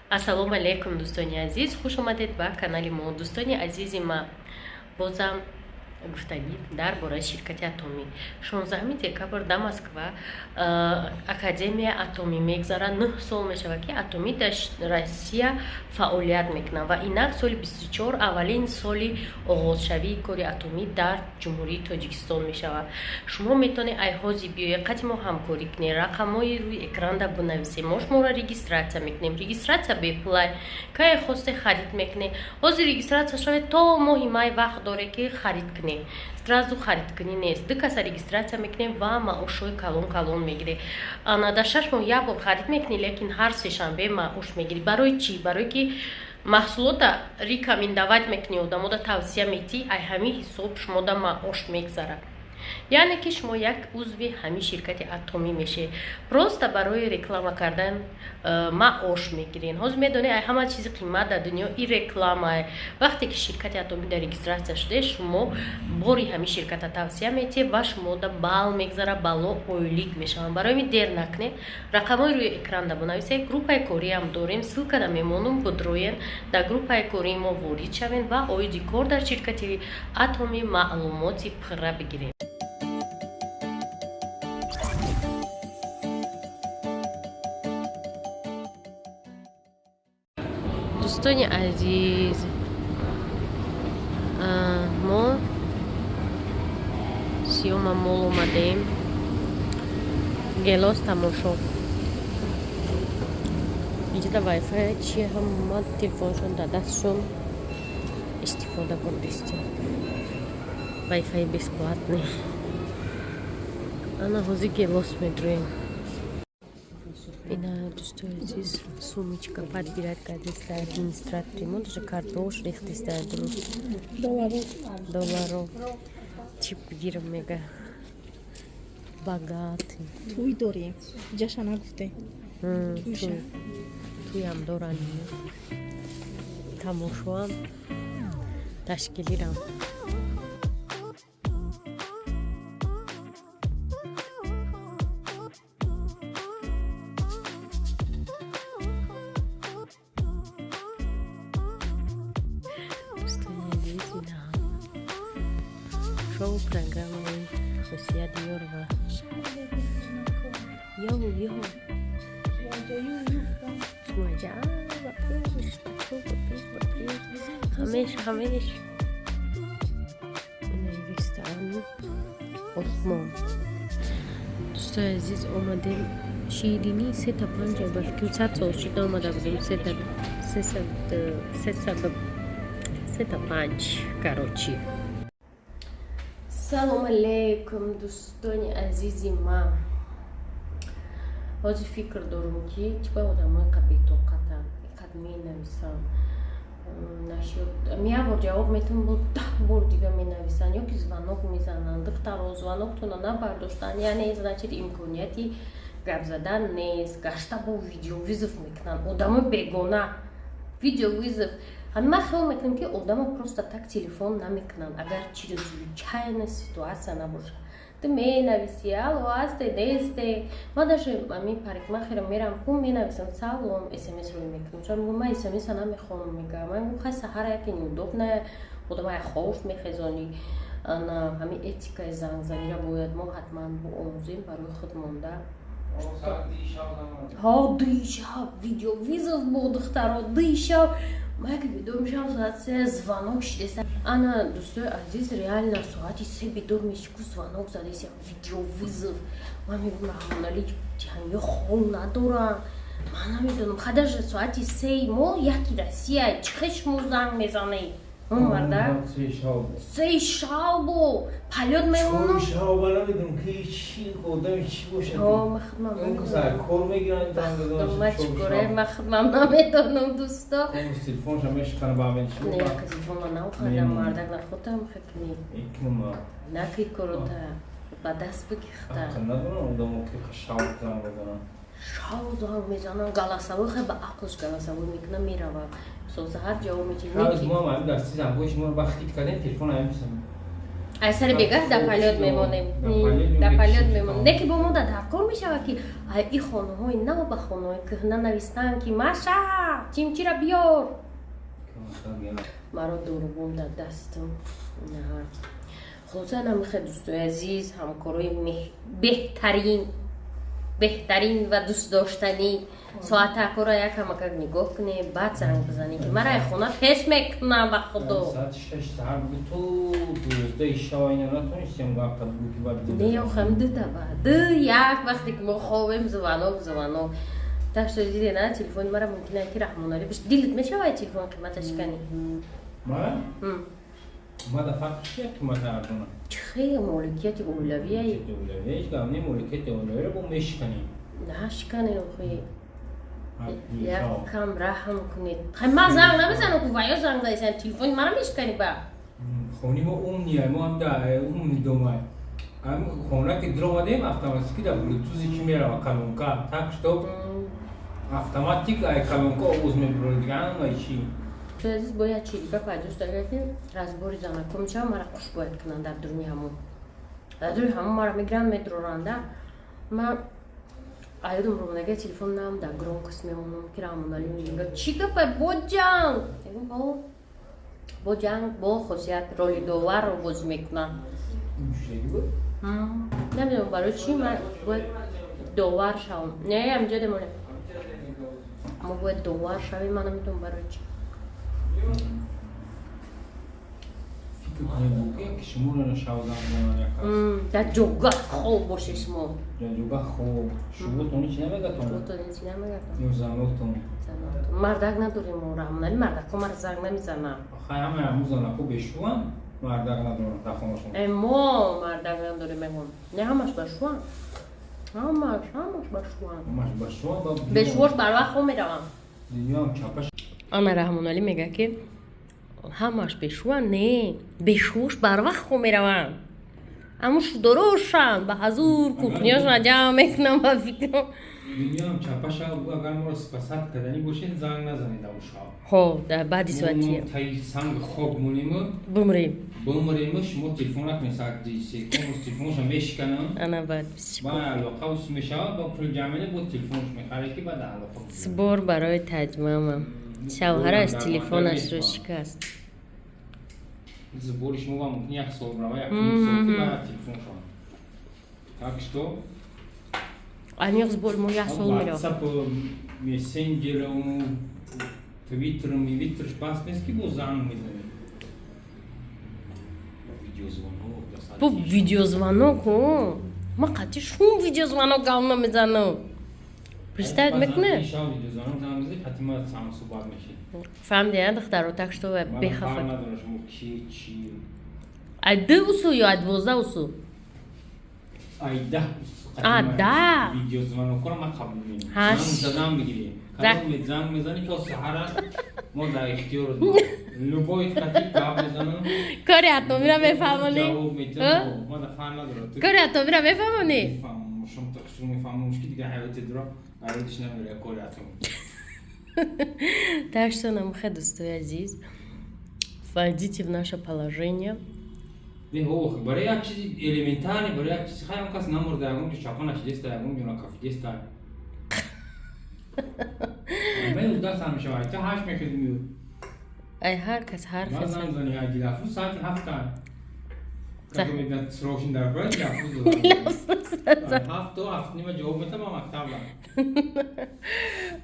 Ассалому алейкум, дӯстони азиз, хуш омадед ба канали мо. Дӯстони азизи ма, бозам гуфтагӣ дар бораи ширкати атомӣ. 16 декабр дар Москва академия атомӣ мегзарад. 9 сол мешавад ки атомӣ дар Россия фаъолият мекунад ва инак соли 24 аввалин соли оғозшавии кори атомӣ дар ҷумҳурии Тоҷикистон мешавад. Шумо метавонед айҳози биёе қати мо ҳамкорӣ кунед, рақамҳои рӯи экранда бинависед. Мо шуморо регистратсия мекунем. Регистратсия беплай. Кае хосте харид мекунед. Ҳозир регистратсия шавед, то моҳи май вақт доре ки харид кунед. Сразу харидкунӣ нест. Ду каса регистратсия мекунем ва маошҳои калон мегирем. Ана дар 6 моҳ як бор харид мекунем, лекин ҳар сешанбе маош мегирем. Барои чӣ? Барои ки маҳсулота рекомендовать мекунем, одамода тавсия метӣ, ай ҳамин ҳисоб шумода маош мегзарад. яъне ки шумо як узви ҳамин ширкати атомӣ мешед. Просто барои реклама кардан маош мегирен. ҳозир медонед ай ҳама чизи қимат дар дунё и рекламае. вақте ки ширкати атомӣ дар регистратсия шуде, шумо бори ҳамин ширката тавсия метиҳед ва шумода бал мегзара, бало ойлик мешаванд. барои ми дер накунед, рақамҳои рӯи экран бинависед. группаи кориам дорем, ссилка мемонам, будроен дар группаи кории мо ворид шавен ва оиди кор дар ширкати атомӣ маълумоти пурра бигирем. дӯстони азиз, мо сиёма мол омадем. гелос тамошо. видите вайфай чия ҳама телефоншон дар дастшон истифода бурдистем. вайфай бесплатный. ана ҳозир гелос медроем. ина дӯстони азиз, сумочка подбирать кардеста администратори мо даже картош рехтеста долларов чип гирам мега богатый. Туй дорем. Ҷашн нагуфте. Туям доран. Тамошоам ташкилирам. Шоу программаи хусият ёрва. Йо. Шумаҷа. Ҳамеш. Ина ресторан Осмон. дӯстони азиз, омадем ширини 3-5 балки 100 сол шида омада будем 305 короче. Салом алейкум, дӯстони азизи ман. ҳозир фикр дорам ки чиба одамои қабетоқатам, иқад менависам. як бор ҷавоб метавонам, бо 10 бор дига менависанд, ё ки звонок мезананд, духтаро звоноктона набардоштанд, яъне значит имконияти гап задан нест. гашта бо видеовизов мекунанд, одамои бегона видеовизов. Ҳама хел мекунем ки одама просто так телефон намекунанд, агар чрезвычайная ситуация набошад. Ты менависи, алло, асте, десте. Ма даже ами парикмахера мерам, ку менависам салом, смс рӯй мекунам. Чон ма смс намехонам мегам. Ман хай саҳар яке неудобная, одама я ховф мехезони. Ана ҳами этикаи зангзанира бояд мо ҳатман буомӯзем барои худ монда. ҳо дишаб видеовизов бо духтаро дишаб. Ма яке бидор мешавам соати 3 звонок шидеста. Ана дӯстои азиз, реально соати 3 бидор меши ку звонок задеста видеовизов. Ман мегӯям ҳамнали ҷанё хол надорам. Ман намедонам. Ха даже соати 3 мо яки Россия чӣ хел шумо занг мезанед? Марда 3 шабо полёт мемонам. шаба намедонам ки чӣ одами чӣ бошад. кор мегиранд махмам намедонам дӯсто. телефонша мешикана ба мен не як телефона наухадам мардак нахотам хакни. наки корота ба даст бигихта. надонам одамо ки шав занг бизананд. шав занг мезананд, галасавой хай ба ақлш галасавой мекунам меравам. Созаҳар ҷавоб метиҳ. ҳаз мо ҳамин дасти зангҳои шуморо ба хит кардем телефон намесонем. از سر بگاه در فعالیت میمونیم در فعالیت میمونیم نه که با ما در کار میشود که این خانه های نو به خانه های کهنه نویستن که ماشا چیمچی را بیار مرا دوربون در دستم نه خصوصا همیشه دوستای عزیز همکارای بهترین و دوست داشتنی ساعت کارا یکم نگاه کنی بعد زنگ بزنی که مرا خونه پیش میکنم به خدا ساعت 6 ساعت بود تو 12 شب اینا نتونستیم وقت بود که بعد نه خم دو یک وقتی که ما خوابیم زوانو تاشو دیدی نه تلفن مرا ممکنه که رحمانالی بشه دیلت میشه وای تلفن قیمتش کنی ما دفعه چی قیمت ارزونه خیلی مالکیت اولویه هیچ گونه مالکیت اولویه رو میشکنیم نشکنه خیلی یک کم رحم کنید خیلی ما زنگ نمیزنم که ویا زنگ دایسن تلفن مرا میشکنی با خونی ما اون نیه ما هم در اون میدومه هم خونه که در آمدیم автоматически در بلوتوزی که میره کلونکا تکشتو автоматик ای کلونکا اوز میبره دیگه هم ایشی تو عزیز باید چی دیگه پایدوش داره که رزباری زنگ کمیشه مرا خوش باید کنن در درمی همون در درمی همون مرا میگرن میدرورنده من آیدم رو نگه تلفن نام در گرون کس میمونم که رامونالی میگه چی که پای با جنگ با خصوصیت رولی دوار رو بازی میکنن نمیدونم برای چی من باید دوار شوم نه همجا دمونه ما باید دوار شویم من نمیدونم برای چی که شما رو نشاو زنگونه در جوگه خوب باشه شما در جوگه خوب شما تونی چی نمیگه یا زنگتون مردک نداریم و رحمانالی مردک مرا زنگ نمیزنم خیلی همه همون خوب بشوان مردک ندارم تخماشون اما مردک نداریم میگم نه همش بشوان همش بشوان بشوش بر وقت خود میروم دیگه هم چپش آنا رحمانالی میگه که همش بشوان نه بشوش بر وقت خود میروم اموش دروشم به حضور کوکنیاش را جمع میکنم و فکرم دیگه هم چپش اگر ما رو سپسات کردنی باشین زنگ نزنید اوشا ها در بعدی سواتیه تایی سنگ خواب مونیم بمریم شما تلفونات میساعد دیسی که تلفونش هم میشکنم انا بعد با علاقه وس میشه با پول جامعه با تلفونش میخره که بعد علاقه صبر برای تجمعم شوهرش تلفنش رو شکست زبورش مو ممکن یک سال برای یک سال که بعد تلفن شون так что они زبور مو یک سال میره واتساپ мессенجер و توییتر میویترش باز نیست که با زنگ میزنه با ویدیو звонок ما قطعی شون ویدیو звонок گام نمیزنم представить میکنه فهم دیگه دختر так что بخفه ده اوسو یا 12 اوسو ای 10 10 ویدیو звонок کنم من قبول نیم زدم بگیری کدوم زنگ میزنی که سحرا ما در اختیار داریم لوبوی خطی کار میزنم کاری اتمی را بفهمونی جواب میدم ما دفعه نداره کاری اتمی را بفهمونی شما تقصیر میفهمونش که دیگه حیاتی داره حیاتش نمیره کاری اتمی Так что нам достой азиз войдите в наше положение برای یک چیز элементарный برای یک چیز خیلی کس نمورده اون که چاپانش دست اون میونه کافی دست من دست هم میشه تا 8 میکنیم میو ای هر کس زن زنی ها گلافو ساعت 7 که میگن سروشن در برای گلافو دادن 7 نیمه جواب میتم مکتب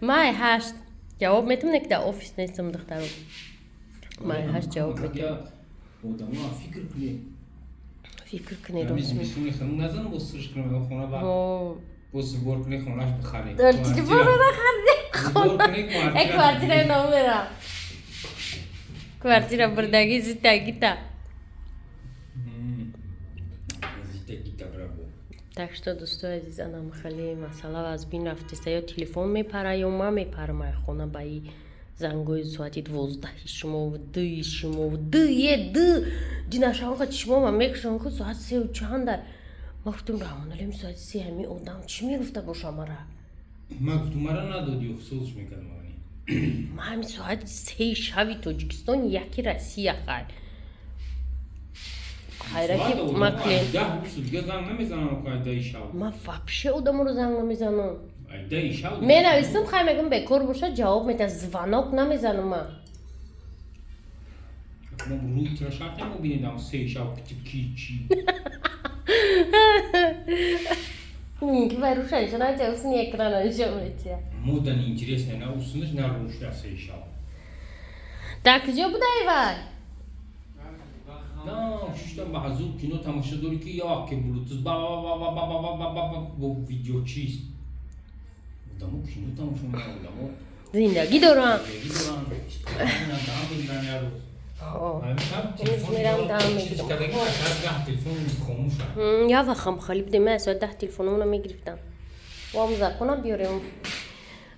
مای 8 جواب میتم نک در آفیس نیستم دخترم مای 8 جواب میتم بودم ما فکر کنی رو میسونی خانم نزن با سرش کنم خونه با زبور کنی خونهش بخری در تلفن رو نخری یک کوارتیره نام میرم کوارتیره بردگی زیتا گیتا Так что, دوستای عزیز انم خیلی مسئله از بین رفته یا تلفن میپره یا ما میپرم خونه با این زنگوی ساعتی 12 شما و 2 شما و 2 دینا شما شما ما میکشم که ساعت 3 و چند ما گفتم رحمانالی ساعت 3 همی آدم چی میگفته با شما را ما گفتم مرا ندادی افسوس میکردم ما همین ساعت 3 شبی تاجیکستان یکی رسی خواهد хайраки ма клиент 10 روز دیگه زنگ نمیزنن و قاعده شب ма вообще одамро занг намезанам قاعده شب менависам хай мегум бекор боша ҷавоб медиҳад звонок намезанам ман ما روی ترشاف نمیبینیدم 3 شب کی چی Ninguém vai ruxar, já não tinha o sinal que não já metia. Muda nem interesse nem o sinal na ruxa 6 شب Так, где будай vai? نه ششتم محضور کینو تماشا داری که یا که بلوتوث با ویدیو چیست بودمو کینو تماشا می‌کردم زندگی دارم. زندگی دارم من دارم ببینم یارو میرم دارم میگیرم یا وقتم خالی بده من از 10 تلفنمو میگرفتم وام زکنم بیارم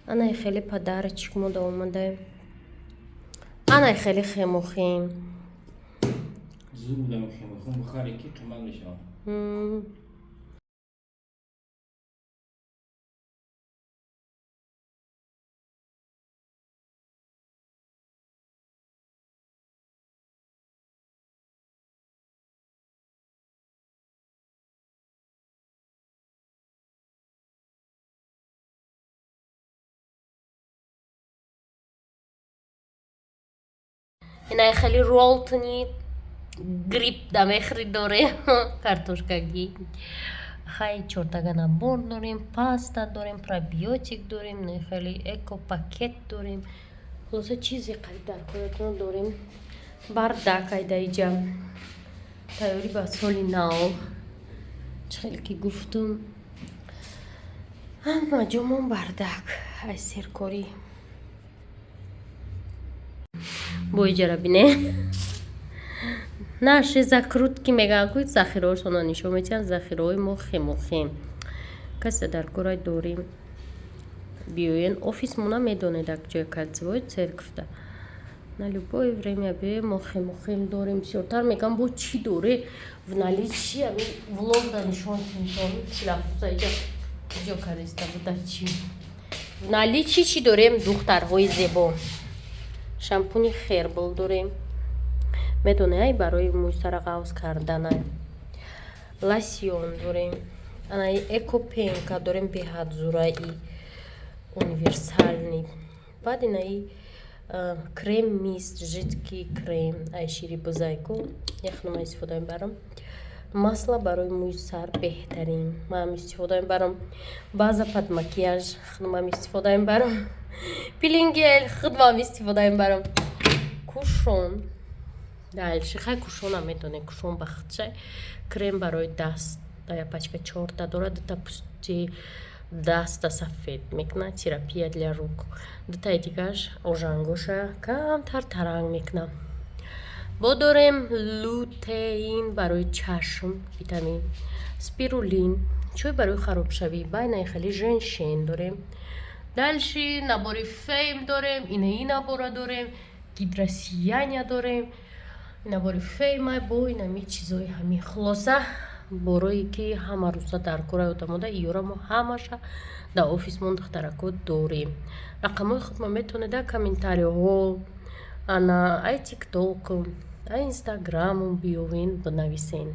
انا خیلی پدرچ مود اومده انا خیلی خموخیم زور بودم خموخیم بخاری که قیمت میشم اینا خیلی رولتنی گریپ دمخری داره کارتوشکاگی خیلی چورتاگا نبور داریم پاستا داریم پرابیوتیک داریم نه خیلی اکو پاکت داریم خلاصه چیزی خیلی در کارتون داریم بردک ایده ایجا تایوری با سالی ناو خیلی که گفتم اما جمعون بردک ای سرکاری боиҷара бине наши закрутки мегӯяд захираҳошона нишон медиҳанд захираҳои мо хемохем касе дар кора дорем биёен офисмона медонед акҷоя кольцевой церквда на любое время биёем мо хемохем дорем бисёртар мегӯям бо чӣ доре в наличии ами влогда нишон тилаффуза иҷо кариста буда чӣ в наличии чӣ дорем духтарҳои зебо шампуни хербл дорем медонай барои мӯйсара ғавз карданай лосьон дорем анаи экопенка дорем беҳадзураи универсальный баъд инаи крем мист жидкий крем ай шири бузайку яхнума истифода мебарам масла барои мӯйсар беҳтарин ман истифода мебарам база пад макияж хнумам истифода мебарам пилингел худмам истифода мебарам кушон дальше хай кушонам метоне кушон бахча крем барои даст дая пачка 4 дорад дата пусти даста сафед мекна терапия для рук дата дигаш ожангоша камтар таранг мекна бо дорем лутеин барои чашм витамин спирулин чой барои харобшавӣ байнаи хали женшен дорем дальше набори фейм дорем инаи набора дорем гидросияния дорем набори фейма бо инами чизои ҳамин хулоса борое ки ҳама рӯза дар кора одамода иёрамо ҳамаша дар офисмон духтаракот дорем рақамҳои худма метонеда комментариҳо ана ай тиктокм ай инстаграмм биёвен бинависен